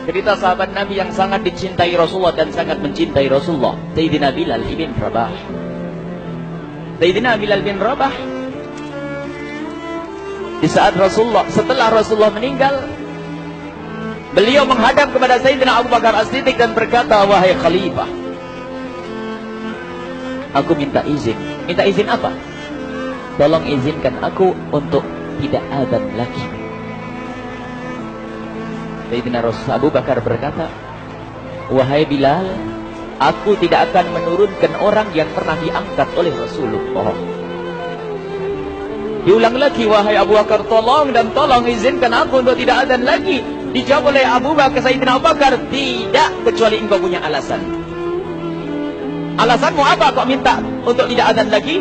Cerita sahabat Nabi yang sangat dicintai Rasulullah dan sangat mencintai Rasulullah, Sayyidina Bilal bin Rabah. Sayyidina Bilal bin Rabah, di saat setelah Rasulullah meninggal, beliau menghadap kepada Sayyidina Abu Bakar As-Siddiq dan berkata, wahai Khalifah, aku minta izin. Minta izin apa? Tolong izinkan aku untuk tidak adzan lagi. Sayyidina Abu Bakar berkata, wahai Bilal, aku tidak akan menurunkan orang yang pernah diangkat oleh Rasulullah. Diulang lagi, wahai Abu Bakar, tolong dan tolong izinkan aku untuk tidak adzan lagi. Dijawab oleh Abu Bakar, Sayyidina Abu Bakar, tidak, kecuali engkau punya alasan. Alasanmu apa kok minta untuk tidak adzan lagi?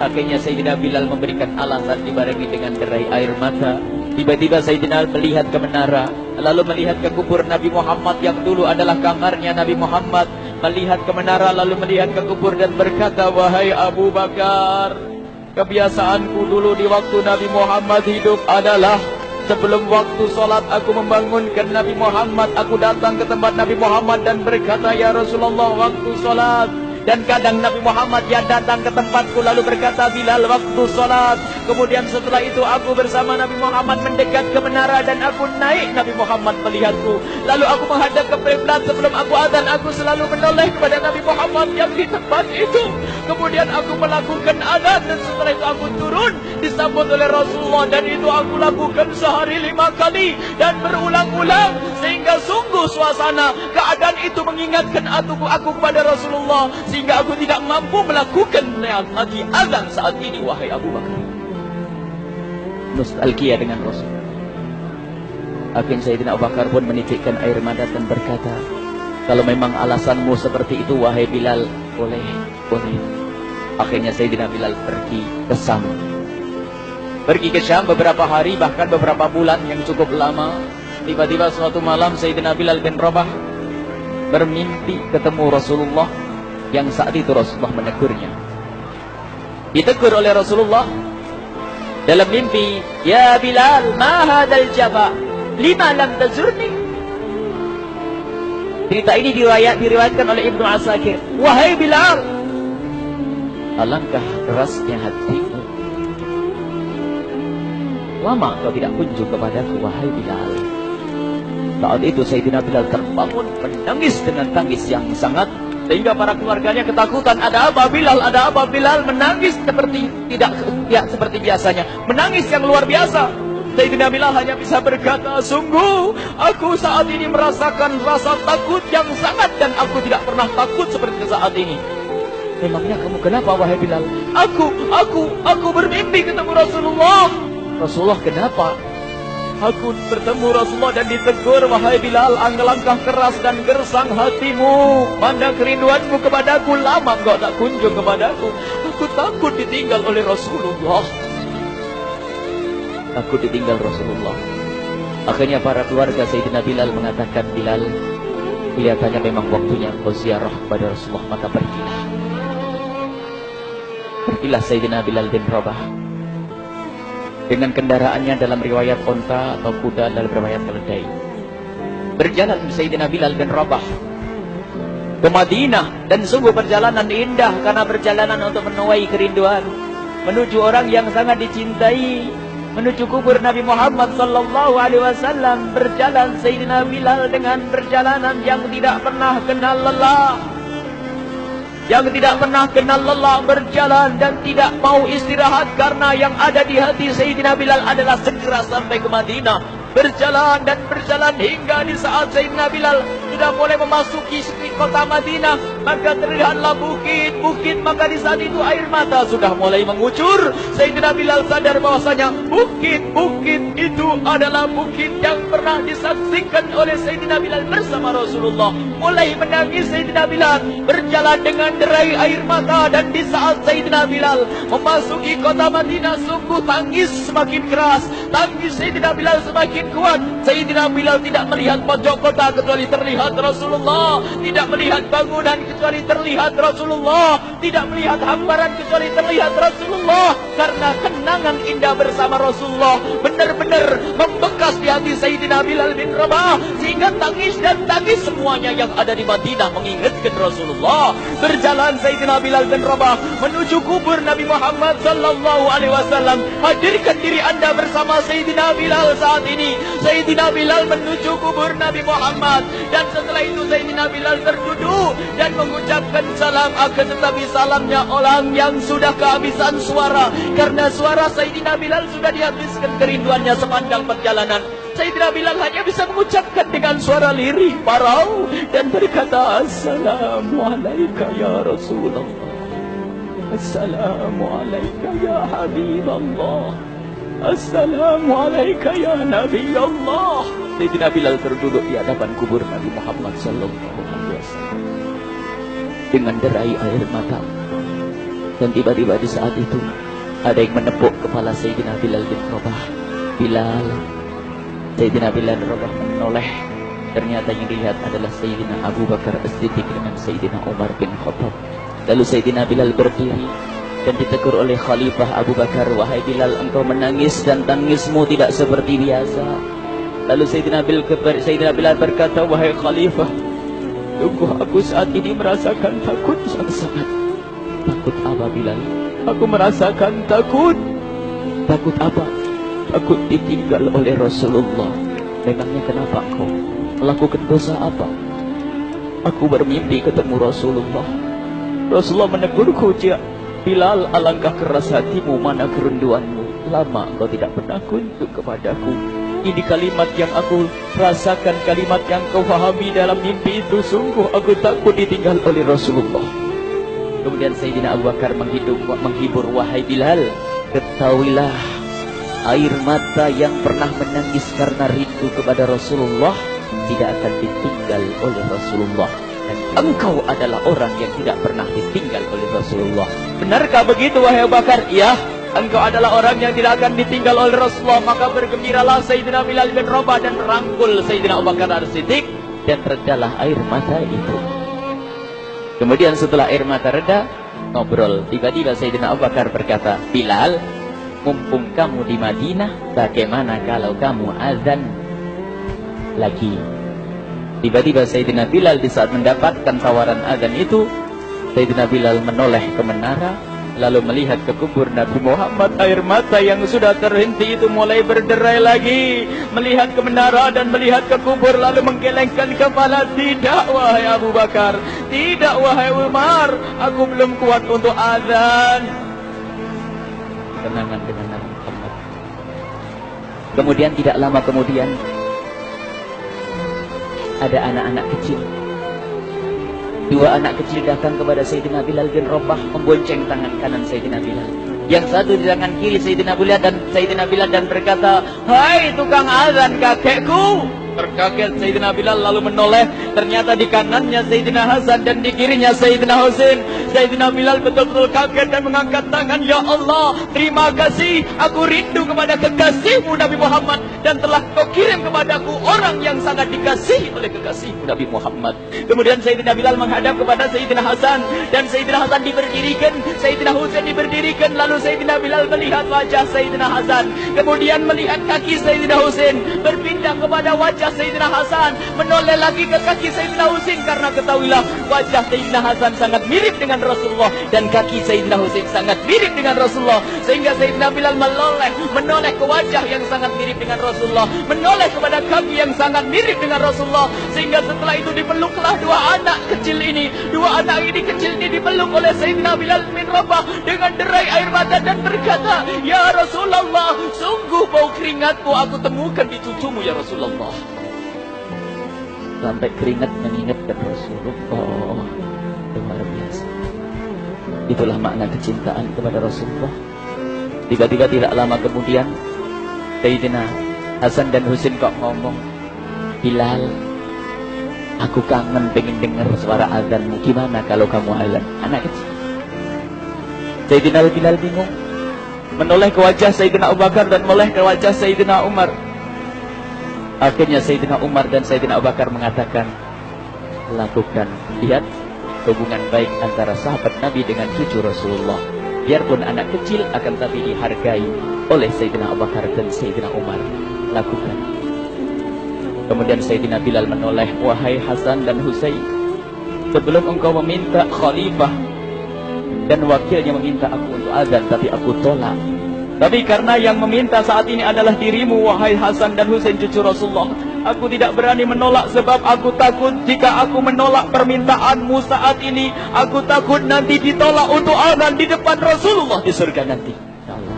Akhirnya Sayyidina Bilal memberikan alasan dibarengi dengan derai air mata. Tiba-tiba Sayyidina melihat ke menara, lalu melihat ke kubur Nabi Muhammad yang dulu adalah kamarnya Nabi Muhammad. Melihat ke menara, lalu melihat ke kubur dan berkata, wahai Abu Bakar, kebiasaanku dulu di waktu Nabi Muhammad hidup adalah sebelum waktu sholat aku membangunkan Nabi Muhammad. Aku datang ke tempat Nabi Muhammad dan berkata, ya Rasulullah, waktu sholat. Dan kadang Nabi Muhammad yang datang ke tempatku lalu berkata, Bilal, waktu sholat. Kemudian setelah itu aku bersama Nabi Muhammad mendekat ke menara dan aku naik. Nabi Muhammad melihatku. Lalu aku menghadap ke kiblat. Sebelum aku adzan, aku selalu menoleh kepada Nabi Muhammad yang di tempat itu. Kemudian aku melakukan adzan dan setelah itu aku turun disambut oleh Rasulullah. Dan itu aku lakukan sehari 5 kali dan berulang-ulang. Sehingga sungguh suasana keadaan itu mengingatkan aku kepada Rasulullah. Sehingga aku tidak mampu melakukan lagi azan saat ini, wahai Abu Bakar. Nostalgia dengan Rasul. Akhirnya Sayyidina Abu Bakar pun menitikkan air mata dan berkata, kalau memang alasanmu seperti itu, wahai Bilal, boleh. Akhirnya Sayyidina Bilal pergi ke Syam. Pergi ke Syam beberapa hari, bahkan beberapa bulan yang cukup lama. Tiba-tiba suatu malam Sayyidina Bilal bin Rabah bermimpi ketemu Rasulullah, yang saat itu Rasulullah menegurnya. Ditegur oleh Rasulullah dalam mimpi, ya Bilal, ma hadal jafa, lima lam tazurni. Cerita ini diriwayatkan oleh Ibnu Asakir. Wahai Bilal, alangkah kerasnya hatimu, lama kau tidak kunjung kepadaku, wahai Bilal. Saat itu Sayyidina Bilal terbangun menangis dengan tangis yang sangat, sehingga para keluarganya ketakutan. Ada apa Bilal? Ada apa Bilal? Menangis seperti tidak seperti biasanya, menangis yang luar biasa. Sayyidina Bilal hanya bisa berkata, sungguh aku saat ini merasakan rasa takut yang sangat, dan aku tidak pernah takut seperti saat ini. Memangnya kamu kenapa, wahai Bilal? Aku bermimpi ketemu Rasulullah. Rasulullah, kenapa? Aku bertemu Rasulullah dan ditegur, wahai Bilal, langkah keras dan gersang hatimu. Mana kerinduanmu kepadaku, lama engkau tak kunjung kepadaku. Aku takut ditinggal oleh Rasulullah. Aku ditinggal Rasulullah. Akhirnya para keluarga Sayyidina Bilal mengatakan, Bilal, kelihatannya memang waktunya engkau ziarah kepada Rasulullah, maka pergilah. Pergilah Sayyidina Bilal bin Rabah dengan kendaraannya, dalam riwayat onta atau kuda, dalam riwayat keledai. Berjalan Sayyidina Bilal bin Rabah ke Madinah, dan sungguh perjalanan indah karena perjalanan untuk menuai kerinduan, menuju orang yang sangat dicintai, menuju kubur Nabi Muhammad sallallahu alaihi wasallam. Berjalan Sayyidina Bilal dengan perjalanan yang tidak pernah kenal lelah, yang tidak pernah kenal lelah, berjalan dan tidak mau istirahat, karena yang ada di hati Sayyidina Bilal adalah segera sampai ke Madinah. Berjalan dan berjalan hingga di saat Sayyidina Bilal sudah mulai memasuki kota Madinah, maka terlihatlah bukit-bukit. Maka di saat itu air mata sudah mulai mengucur. Sayyidina Bilal sadar bahwasanya bukit-bukit itu adalah bukit yang pernah disaksikan oleh Sayyidina Bilal bersama Rasulullah. Mulai menangis Sayyidina Bilal, berjalan dengan derai air mata. Dan di saat Sayyidina Bilal memasuki kota Madinah, sungguh tangis semakin keras, tangis Sayyidina Bilal semakin kuat. Sayyidina Bilal tidak melihat pojok kota, kecuali terlihat terlihat Rasulullah, tidak melihat bangunan kecuali terlihat Rasulullah, tidak melihat hamparan kecuali terlihat Rasulullah, karena kenangan indah bersama Rasulullah benar-benar membekas di hati Sayyidina Bilal bin Rabah, sehingga tangis dan tangis semuanya yang ada di Madinah mengingatkan Rasulullah. Berjalan Sayyidina Bilal bin Rabah menuju kubur Nabi Muhammad sallallahu alaihi wasallam. Hadirkan diri Anda bersama Sayyidina Bilal saat ini. Sayyidina Bilal menuju kubur Nabi Muhammad, dan setelah itu Sayyidina Bilal terduduk dan mengucapkan salam, akan tetapi salamnya orang yang sudah kehabisan suara, karena suara Sayyidina Bilal sudah dihabiskan kerinduannya sepanjang perjalanan. Sayyidina Bilal hanya bisa mengucapkan dengan suara lirih parau dan berkata, Assalamualaikum ya Rasulullah, Assalamualaikum ya Habiballah, Assalamualaikum ya Nabi Allah. Sayyidina Bilal terduduk di hadapan kubur Nabi Muhammad sallallahu alaihi wasallam dengan derai air mata. Dan tiba-tiba di saat itu ada yang menepuk kepala Sayyidina Bilal bin Rabah. Bilal. Sayyidina Bilal bin Rabah menoleh. Ternyata yang dilihat adalah Sayyidina Abu Bakar As-Siddiq dengan Sayyidina Umar bin Khattab. Lalu Sayyidina Bilal berdiri dan ditegur oleh Khalifah Abu Bakar, wahai Bilal, engkau menangis dan tangismu tidak seperti biasa. Lalu Sayyidina Bilal berkata, wahai Khalifah, sungguh aku saat ini merasakan takut sangat-sangat. Takut apa Bilal? Aku merasakan takut. Takut apa? Takut ditinggal oleh Rasulullah. Memangnya kenapa engkau melakukan dosa apa? Aku bermimpi ketemu Rasulullah. Rasulullah menegurku, Bilal, alangkah keras hatimu, mana kerinduanmu. Lama engkau tidak pernah kunjung kepadaku. Ini kalimat yang aku rasakan, kalimat yang kau pahami dalam mimpi itu. Sungguh aku takut ditinggal oleh Rasulullah. Kemudian Sayyidina Abu Bakar menghibur, wahai Bilal, ketahuilah, air mata yang pernah menangis karena rindu kepada Rasulullah tidak akan ditinggal oleh Rasulullah. Dan engkau adalah orang yang tidak pernah ditinggal oleh Rasulullah. Benarkah begitu wahai Abu Bakar? Ya, engkau adalah orang yang tidak akan ditinggal oleh Rasulullah. Maka bergembiralah Sayyidina Bilal bin Rabah dan rangkul Sayyidina Abu Bakar As-Siddiq, dan redalah air mata itu. Kemudian setelah air mata reda, ngobrol. Tiba-tiba Sayyidina Abu Bakar berkata, Bilal, mumpung kamu di Madinah, bagaimana kalau kamu azan lagi? Tiba-tiba Sayyidina Bilal di saat mendapatkan tawaran azan itu, Sayyidina Bilal menoleh ke menara, lalu melihat ke kubur Nabi Muhammad. Air mata yang sudah terhenti itu mulai berderai lagi. Melihat ke menara dan melihat ke kubur, lalu menggelengkan kepala. Tidak wahai Abu Bakar, tidak wahai Umar, aku belum kuat untuk azan. Kenangan dengan Nabi Muhammad. Kemudian tidak lama kemudian ada anak-anak kecil. Dua anak kecil datang kepada Sayyidina Bilal bin Rabah, membonceng tangan kanan Sayyidina Bilal. Yang satu di tangan kiri Sayyidina Bilal dan berkata, hai tukang azan kakekku. Terkaget Sayyidina Bilal lalu menoleh. Ternyata di kanannya Sayyidina Hasan dan di kirinya Sayyidina Husain. Sayyidina Bilal betul-betul kaget dan mengangkat tangan. Ya Allah, terima kasih. Aku rindu kepada kekasihmu Nabi Muhammad, dan telah kau kirim kepadaku orang yang sangat dikasihi oleh kekasihmu Nabi Muhammad. Kemudian Sayyidina Bilal menghadap kepada Sayyidina Hasan, dan Sayyidina Hasan diberdirikan, Sayyidina Husain diberdirikan. Lalu Sayyidina Bilal melihat wajah Sayyidina Hasan, kemudian melihat kaki Sayyidina Husain, berpindah kepada wajah Sayyidina Hasan, menoleh lagi ke kaki Sayyidina Husain, karena ketahuilah wajah Sayyidina Hasan sangat mirip dengan Rasulullah dan kaki Sayyidina Husain sangat mirip dengan Rasulullah, sehingga Sayyidina Bilal menoleh ke wajah yang sangat mirip dengan Rasulullah, menoleh kepada kaki yang sangat mirip dengan Rasulullah, sehingga setelah itu dipeluklah dua anak kecil ini. Dua anak ini kecil ini dipeluk oleh Sayyidina Bilal bin Rabah dengan derai air mata dan berkata, ya Rasulullah, sungguh bau keringatmu aku temukan di cucumu ya Rasulullah. Sampai keringat mengingatkan Rasulullah. Luar biasa. Itulah makna kecintaan kepada Rasulullah. Tiba-tiba tidak lama kemudian Sayyidina Hasan dan Husain kok ngomong, Bilal, aku kangen pengen dengar suara azanmu. Gimana kalau kamu azan? Anak kecil. Sayyidina Bilal bingung, menoleh ke wajah Sayyidina Abu Bakar dan menoleh ke wajah Sayyidina Umar. Akhirnya Sayyidina Umar dan Sayyidina Abu Bakar mengatakan, lakukan. Lihat hubungan baik antara sahabat Nabi dengan cucu Rasulullah. Biarpun anak kecil akan tapi dihargai oleh Sayyidina Abu Bakar dan Sayyidina Umar. Lakukan. Kemudian Sayyidina Bilal menoleh, wahai Hasan dan Husain, sebelum engkau meminta khalifah dan wakilnya meminta aku untuk azan, tapi aku tolak. Tapi karena yang meminta saat ini adalah dirimu, wahai Hasan dan Husain cucu Rasulullah, aku tidak berani menolak, sebab aku takut jika aku menolak permintaanmu saat ini, aku takut nanti ditolak untuk azan di depan Rasulullah di surga nanti. Ya Allah,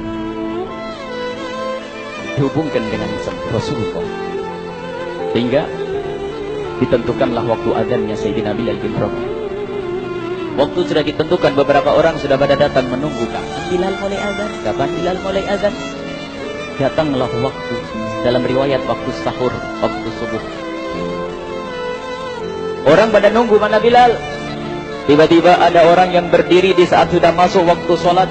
dihubungkan dengan Rasulullah, sehingga ditentukanlah waktu azannya Sayyidina Bilal bin Rabah. Waktu sudah ditentukan, beberapa orang sudah pada datang menunggu. Kapan Bilal mulai azan? Kapan Bilal mulai azan? Datanglah waktu, dalam riwayat waktu sahur, waktu subuh. Orang pada nunggu mana Bilal. Tiba-tiba ada orang yang berdiri di saat sudah masuk waktu sholat.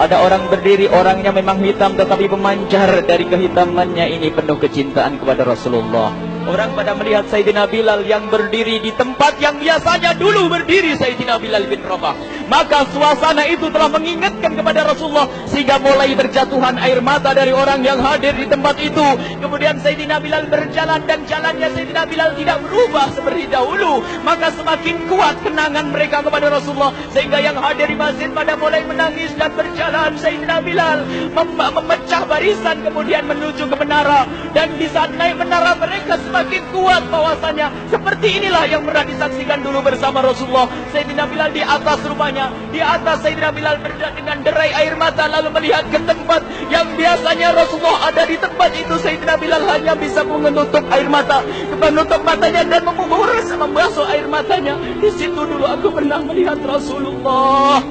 Ada orang berdiri, orangnya memang hitam tetapi memancar dari kehitamannya ini penuh kecintaan kepada Rasulullah. Orang pada melihat Sayyidina Bilal yang berdiri di tempat yang biasanya dulu berdiri Sayyidina Bilal bin Rabah. Maka suasana itu telah mengingatkan kepada Rasulullah, sehingga mulai berjatuhan air mata dari orang yang hadir di tempat itu. Kemudian Sayyidina Bilal berjalan, dan jalannya Sayyidina Bilal tidak berubah seperti dahulu. Maka semakin kuat kenangan mereka kepada Rasulullah, sehingga yang hadir di masjid pada mulai menangis dan berjalan. Sayyidina Bilal memecah barisan kemudian menuju ke menara. Dan di saat naik menara mereka semakin kuat bahwasanya seperti inilah yang pernah disaksikan dulu bersama Rasulullah. Sayyidina Bilal di atas rumahnya, di atas Sayyidina Bilal berjalan dengan derai air mata, lalu melihat ke tempat yang biasanya Rasulullah ada di tempat itu. Sayyidina Bilal hanya bisa menutup air mata, menutup matanya dan membasuh air matanya. Di situ dulu aku pernah melihat Rasulullah.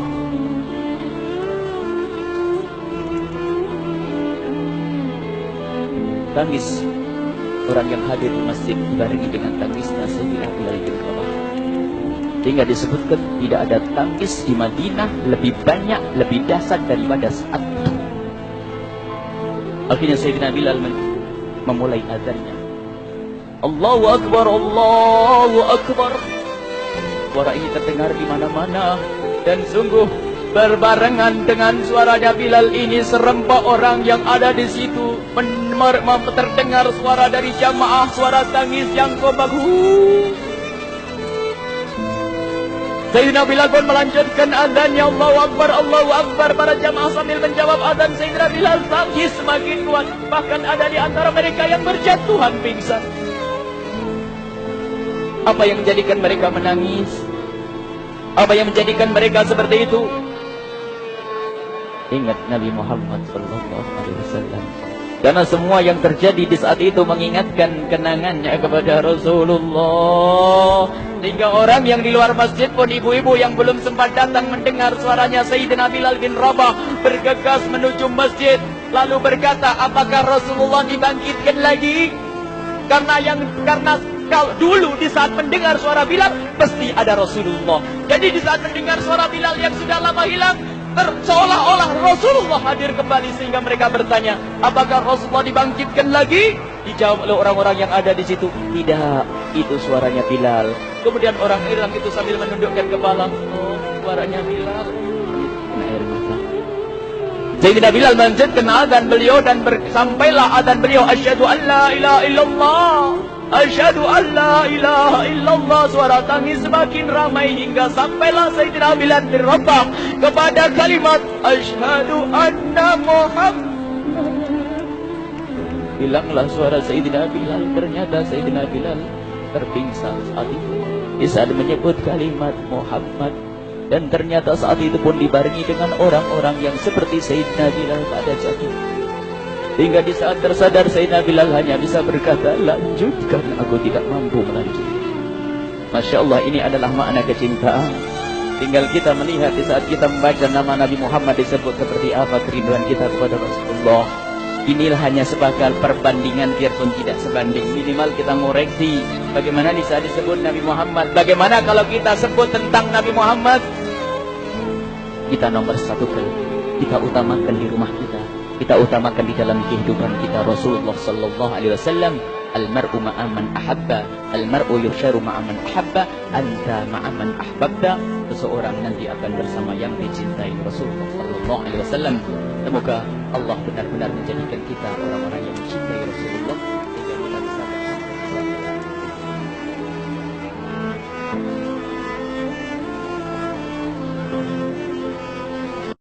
Tangis orang yang hadir di masjid dibarengi dengan tangisnya Sayyidina Bilal bin Rabah. Sehingga disebutkan tidak ada tangis di Madinah lebih banyak, lebih dahsyat daripada saat itu. Akhirnya Sayyidina Bilal memulai azannya. Allahu Akbar, Allahu Akbar. Suara ini terdengar di mana-mana, dan sungguh berbarengan dengan suaranya Bilal ini serempak orang yang ada di situ terdengar suara dari jamaah, suara tangis yang kompak. Sayyidina Bilal pun melanjutkan azannya, Allahu Akbar, Allahu Akbar. Para jamaah sambil menjawab azan Sayyidina Bilal, tangis semakin kuat. Bahkan ada di antara mereka yang berjatuhan pingsan. Apa yang menjadikan mereka menangis? Apa yang menjadikan mereka seperti itu? Ingat Nabi Muhammad SAW. Karena semua yang terjadi di saat itu mengingatkan kenangannya kepada Rasulullah. Sehingga orang yang di luar masjid pun, ibu-ibu yang belum sempat datang mendengar suaranya Sayyidina Bilal bin Rabah, bergegas menuju masjid, lalu berkata, apakah Rasulullah dibangkitkan lagi? Karena kalau dulu di saat mendengar suara Bilal pasti ada Rasulullah. Jadi di saat mendengar suara Bilal yang sudah lama hilang, seolah-olah Rasulullah hadir kembali, sehingga mereka bertanya, apakah Rasulullah dibangkitkan lagi? Dijawab oleh orang-orang yang ada di situ, tidak, itu suaranya Bilal. Kemudian orang hilang itu sambil menundukkan kepala, oh, suaranya Bilal. Air mata. Sayyidina Bilal melanjutkan azan beliau, dan sampailah azan beliau, asyhadu an la ilaha illallah, asyhadu an la ilaha illallah. Suara tangis semakin ramai hingga sampailah Sayyidina Bilal bin Rabah kepada kalimat asyhadu anna Muhammad. Hilanglah suara Sayyidina Bilal. Ternyata Sayyidina Bilal terpingsan saat itu di saat menyebut kalimat Muhammad. Dan ternyata saat itu pun dibarengi dengan orang-orang yang seperti Sayyidina Bilal pada jatuh. Hingga di saat tersadar Sayyidina Bilal hanya bisa berkata, lanjutkan, aku tidak mampu melanjutkan. Masya Allah, ini adalah makna kecintaan. Tinggal kita melihat di saat kita membaca nama Nabi Muhammad disebut seperti apa kerinduan kita kepada Rasulullah. Inilah hanya sebagai perbandingan, biarpun tidak sebanding. Minimal kita ngoreksi bagaimana di saat disebut Nabi Muhammad. Bagaimana kalau kita sebut tentang Nabi Muhammad, kita nomor satu, kita utamakan di rumah kita, kita utamakan di dalam kehidupan kita Rasulullah Sallallahu Alaihi Wasallam. Al-mar'u ma'aman ahabba, al-mar'u yuhsyaru ma'aman ahabba, anta ma'aman ahbabta. Seseorang nanti akan bersama yang dicintai Rasulullah sallallahu alaihi wasallam. Semoga Allah benar-benar menjadikan kita orang-orang yang mencintai